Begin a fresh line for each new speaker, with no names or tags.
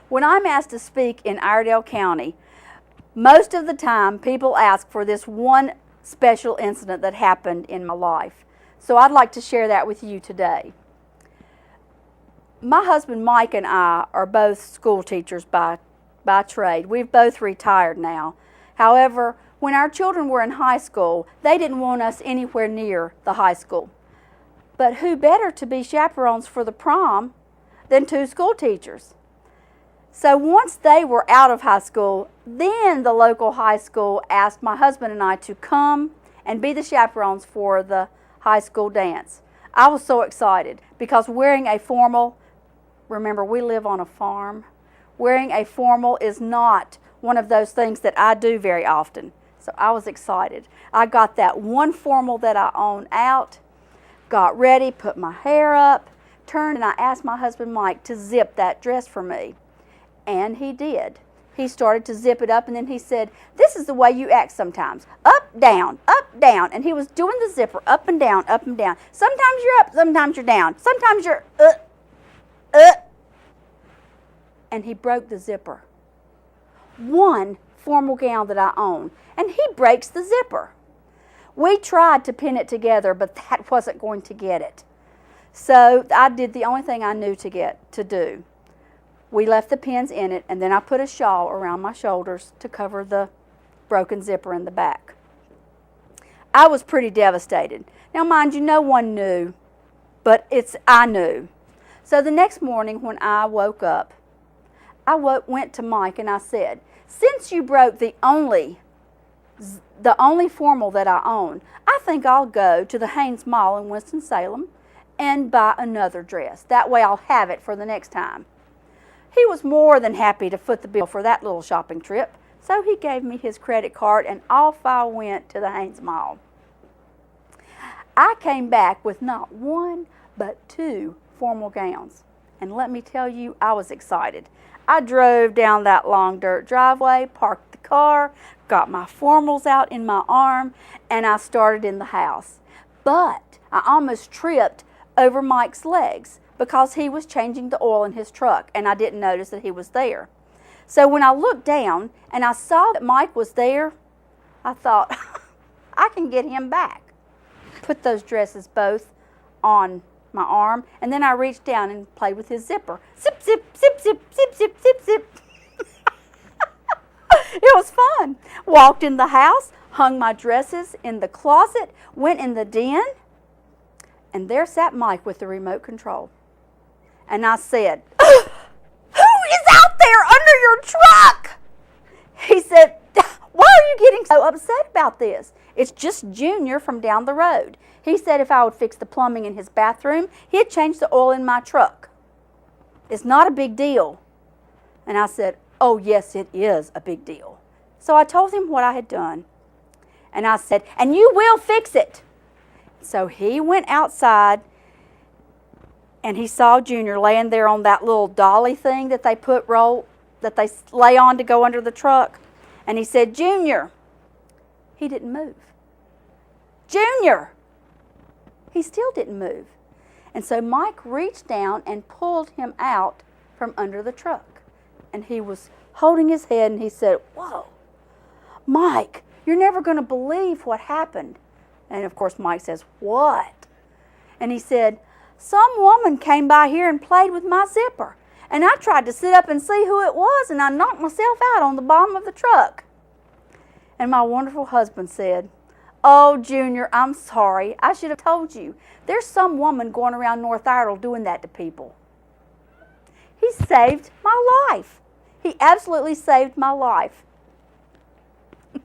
When I'm asked to speak in Iredell County, most of the time people ask for this one special incident that happened in my life. So I'd like to share that with you today. My husband Mike and I are both school teachers by trade. We've both retired now. However, when our children were in high school, they didn't want us anywhere near the high school. But who better to be chaperones for the prom than two school teachers? So once they were out of high school, then the local high school asked my husband and I to come and be the chaperones for the high school dance. I was so excited because wearing a formal, remember we live on a farm, wearing a formal is not one of those things that I do very often. So I was excited. I got that one formal that I own out, got ready, put my hair up, turned, and I asked my husband Mike to zip that dress for me. And he did. He started to zip it up, and then he said, "This is the way you act sometimes. Up, down, and he was doing the zipper up and down, up and down. Sometimes you're up, sometimes you're down. Sometimes you're And he broke the zipper. One formal gown that I own, and he breaks the zipper. We tried to pin it together, but that wasn't going to get it. So I did the only thing I knew to do. We left the pins in it, and then I put a shawl around my shoulders to cover the broken zipper in the back. I was pretty devastated. Now, mind you, no one knew, but I knew. So the next morning when I woke up, I went to Mike and I said, "Since you broke the only formal that I own, I think I'll go to the Haynes Mall in Winston-Salem and buy another dress. That way I'll have it for the next time." He was more than happy to foot the bill for that little shopping trip, so he gave me his credit card and off I went to the Haynes Mall. I came back with not one, but two formal gowns. And let me tell you, I was excited. I drove down that long dirt driveway, parked the car, got my formals out in my arm, and I started in the house. But I almost tripped over Mike's legs because he was changing the oil in his truck, and I didn't notice that he was there. So when I looked down and I saw that Mike was there, I thought, I can get him back. Put those dresses both on my arm, and then I reached down and played with his zipper. Zip, zip, zip, zip, zip, zip, zip, zip. It was fun. Walked in the house, hung my dresses in the closet, went in the den, and there sat Mike with the remote control. And I said, "Who is out there under your truck?" He said, "Why are you getting so upset about this? It's just Junior from down the road. He said if I would fix the plumbing in his bathroom, he'd change the oil in my truck. It's not a big deal." And I said, "Oh, yes, it is a big deal." So I told him what I had done. And I said, "And you will fix it." So he went outside, and he saw Junior laying there on that little dolly thing that they lay on to go under the truck. And he said, "Junior." He didn't move. "Junior." He still didn't move. And so Mike reached down and pulled him out from under the truck. And he was holding his head, and he said, "Whoa, Mike, you're never going to believe what happened." And of course Mike says, "What?" And he said, "Some woman came by here and played with my zipper. And I tried to sit up and see who it was, and I knocked myself out on the bottom of the truck." And my wonderful husband said, "Oh, Junior, I'm sorry. I should have told you. There's some woman going around North Iredell doing that to people." He saved my life. He absolutely saved my life.